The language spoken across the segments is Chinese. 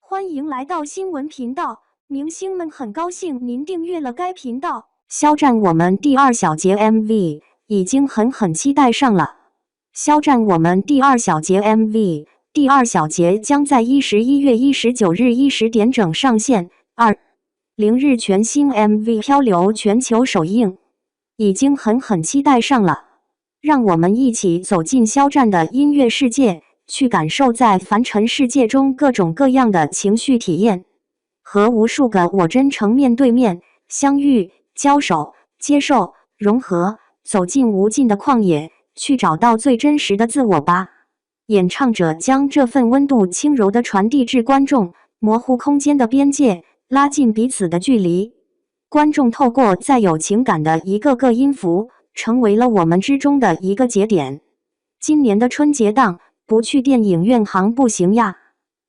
欢迎来到新闻频道，明星们很高兴您订阅了该频道。肖战我们第二小节 MV 已经很期待上了。肖战我们第二小节 MV 第二小节将在11月19日10点整上线。20日全新 MV 漂流全球首映，已经很期待上了。让我们一起走进肖战的音乐世界，去感受在凡尘世界中各种各样的情绪体验，和无数个我真诚面对面相遇、交手、接受、融合，走进无尽的旷野，去找到最真实的自我吧。演唱者将这份温度轻柔地传递至观众，模糊空间的边界，拉近彼此的距离。观众透过再有情感的一个个音符，成为了我们之中的一个节点。今年的春节档，不去电影院行不行呀？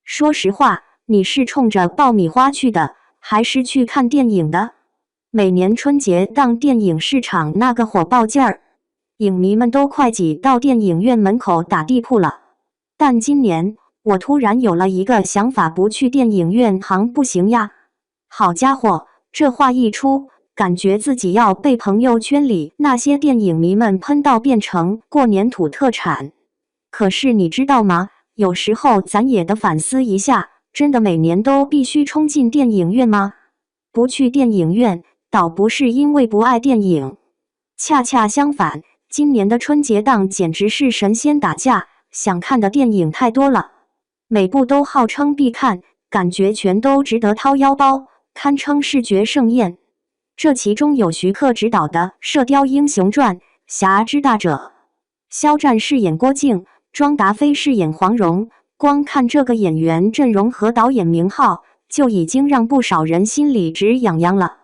说实话，你是冲着爆米花去的，还是去看电影的？每年春节档电影市场那个火爆劲儿，影迷们都快挤到电影院门口打地铺了。但今年，我突然有了一个想法，不去电影院行不行呀？好家伙，这话一出，感觉自己要被朋友圈里那些电影迷们喷到变成过年土特产。可是你知道吗？有时候咱也得反思一下，真的每年都必须冲进电影院吗？不去电影院，倒不是因为不爱电影，恰恰相反，今年的春节档简直是神仙打架，想看的电影太多了，每部都号称必看，感觉全都值得掏腰包，堪称视觉盛宴。这其中有徐克执导的《射雕英雄传》，侠之大者，肖战饰演郭靖，庄达菲饰演黄蓉，光看这个演员阵容和导演名号，就已经让不少人心里直痒痒了。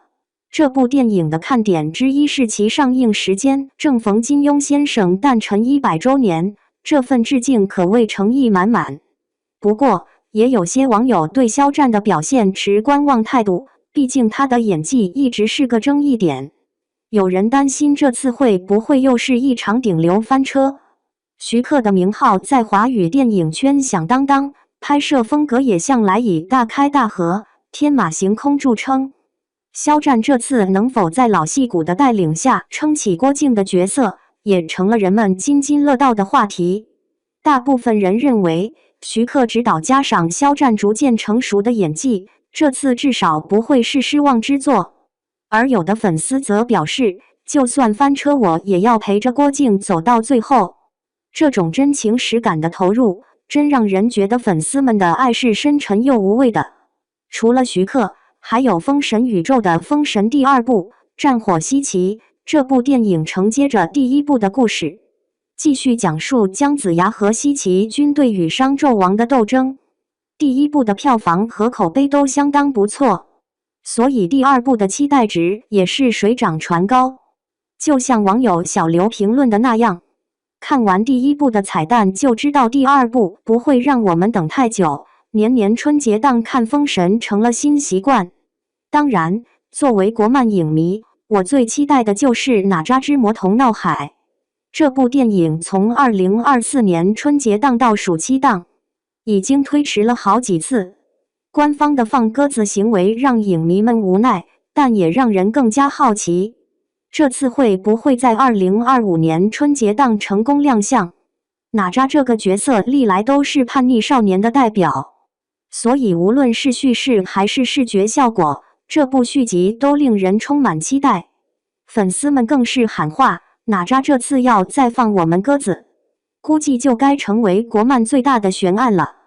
这部电影的看点之一是其上映时间正逢金庸先生诞辰100周年，这份致敬可谓诚意满满。不过，也有些网友对肖战的表现持观望态度，毕竟他的演技一直是个争议点。有人担心这次会不会又是一场顶流翻车。徐克的名号在华语电影圈响当当，拍摄风格也向来以大开大合、天马行空著称。肖战这次能否在老戏骨的带领下撑起郭靖的角色，也成了人们津津乐道的话题。大部分人认为，徐克执导加上肖战逐渐成熟的演技，这次至少不会是失望之作。而有的粉丝则表示，就算翻车，我也要陪着郭靖走到最后。这种真情实感的投入，真让人觉得粉丝们的爱是深沉又无畏的。除了徐克，还有封神宇宙的《封神》第2部《战火西岐》，这部电影承接着第1部的故事，继续讲述姜子牙和西岐军队与商纣王的斗争。第1部的票房和口碑都相当不错，所以第2部的期待值也是水涨船高。就像网友小刘评论的那样，看完第1部的彩蛋就知道第2部不会让我们等太久，年年春节档看封神成了新习惯。当然，作为国漫影迷，我最期待的就是哪吒之魔童闹海。这部电影从2024年春节档到暑期档，已经推迟了好几次。官方的放鸽子行为让影迷们无奈，但也让人更加好奇。这次会不会在2025年春节档成功亮相？哪吒这个角色历来都是叛逆少年的代表，所以无论是叙事还是视觉效果，这部续集都令人充满期待。粉丝们更是喊话，哪吒这次要再放我们鸽子，估计就该成为国漫最大的悬案了。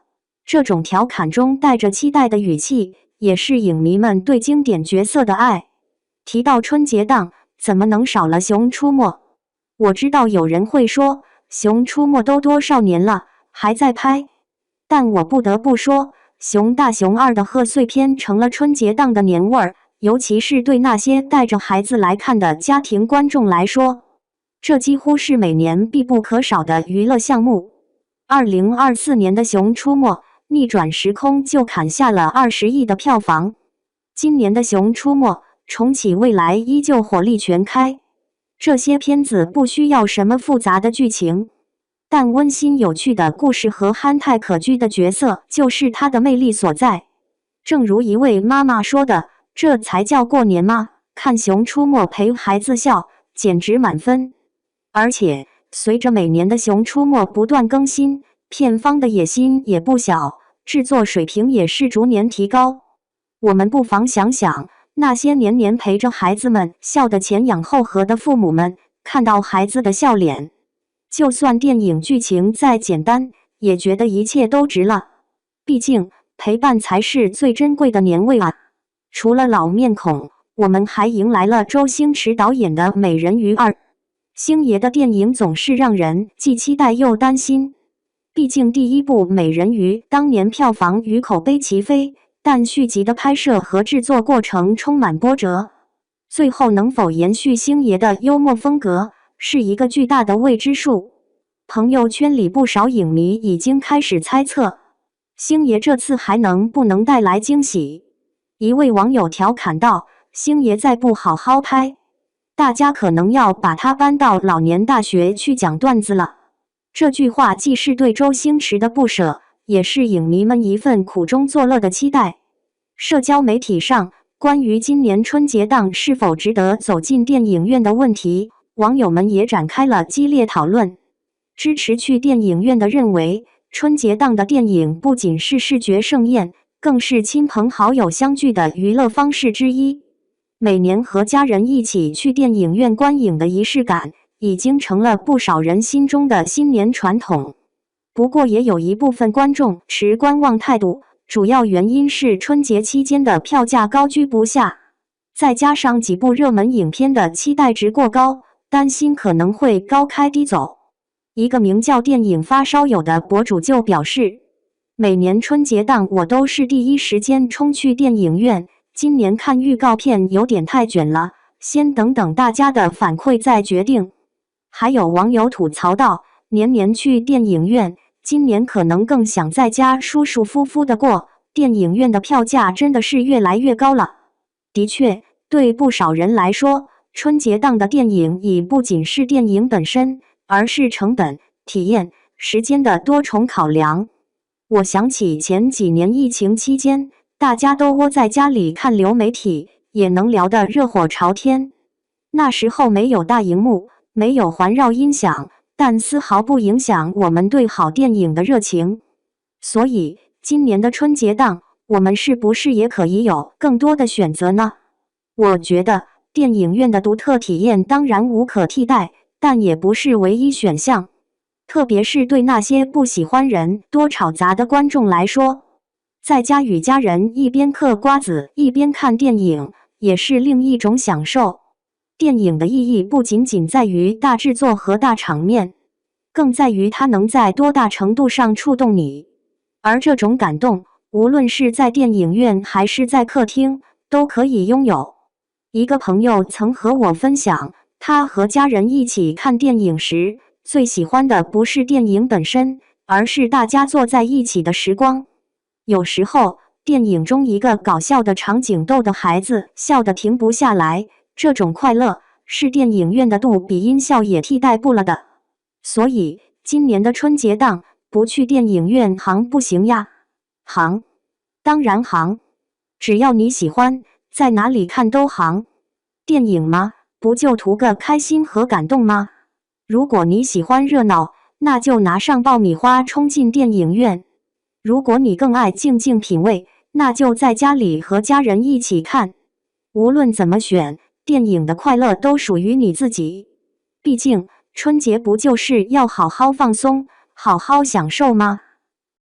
这种调侃中带着期待的语气，也是影迷们对经典角色的爱。提到春节档，怎么能少了《熊出没》？我知道有人会说，《熊出没》都多少年了，还在拍。但我不得不说，《熊大熊2》的贺岁片成了春节档的年味儿，尤其是对那些带着孩子来看的家庭观众来说，这几乎是每年必不可少的娱乐项目。2024年的《熊出没》逆转时空就砍下了20亿的票房，今年的《熊出没》重启未来依旧火力全开。这些片子不需要什么复杂的剧情，但温馨有趣的故事和憨态可掬的角色就是它的魅力所在。正如一位妈妈说的，这才叫过年吗？看熊出没陪孩子笑，简直满分。而且随着每年的熊出没不断更新，片方的野心也不小，制作水平也是逐年提高。我们不妨想想，那些年年陪着孩子们笑得前仰后合的父母们，看到孩子的笑脸，就算电影剧情再简单，也觉得一切都值了。毕竟陪伴才是最珍贵的年味啊！除了老面孔，我们还迎来了周星驰导演的《美人鱼2》。星爷的电影总是让人既期待又担心，毕竟第一部《美人鱼》当年票房与口碑齐飞，但续集的拍摄和制作过程充满波折，最后能否延续星爷的幽默风格，是一个巨大的未知数。朋友圈里不少影迷已经开始猜测，星爷这次还能不能带来惊喜？一位网友调侃道：“星爷再不好好拍，大家可能要把他搬到老年大学去讲段子了。”这句话既是对周星驰的不舍，也是影迷们一份苦中作乐的期待。社交媒体上，关于今年春节档是否值得走进电影院的问题，网友们也展开了激烈讨论。支持去电影院的认为，春节档的电影不仅是视觉盛宴，更是亲朋好友相聚的娱乐方式之一。每年和家人一起去电影院观影的仪式感，已经成了不少人心中的新年传统。不过也有一部分观众持观望态度，主要原因是春节期间的票价高居不下，再加上几部热门影片的期待值过高，担心可能会高开低走。一个名叫电影发烧友的博主就表示，每年春节档我都是第一时间冲去电影院，今年看预告片有点太卷了，先等等大家的反馈再决定。还有网友吐槽道，年年去电影院，今年可能更想在家舒舒服服的过，电影院的票价真的是越来越高了。的确，对不少人来说，春节档的电影已不仅是电影本身，而是成本、体验、时间的多重考量。我想起前几年疫情期间，大家都窝在家里看流媒体，也能聊得热火朝天。那时候没有大荧幕，没有环绕音响，但丝毫不影响我们对好电影的热情。所以，今年的春节档，我们是不是也可以有更多的选择呢？我觉得，电影院的独特体验当然无可替代，但也不是唯一选项。特别是对那些不喜欢人多吵杂的观众来说，在家与家人一边嗑瓜子一边看电影，也是另一种享受。电影的意义不仅仅在于大制作和大场面，更在于它能在多大程度上触动你。而这种感动，无论是在电影院还是在客厅，都可以拥有。一个朋友曾和我分享，他和家人一起看电影时，最喜欢的不是电影本身，而是大家坐在一起的时光。有时候，电影中一个搞笑的场景逗得孩子笑得停不下来，这种快乐是电影院的杜比音效也替代不了的。所以，今年的春节档不去电影院行不行呀？行，当然行，只要你喜欢，在哪里看都行。电影嘛，不就图个开心和感动吗？如果你喜欢热闹，那就拿上爆米花冲进电影院；如果你更爱静静品味，那就在家里和家人一起看。无论怎么选，电影的快乐都属于你自己。毕竟，春节不就是要好好放松，好好享受吗？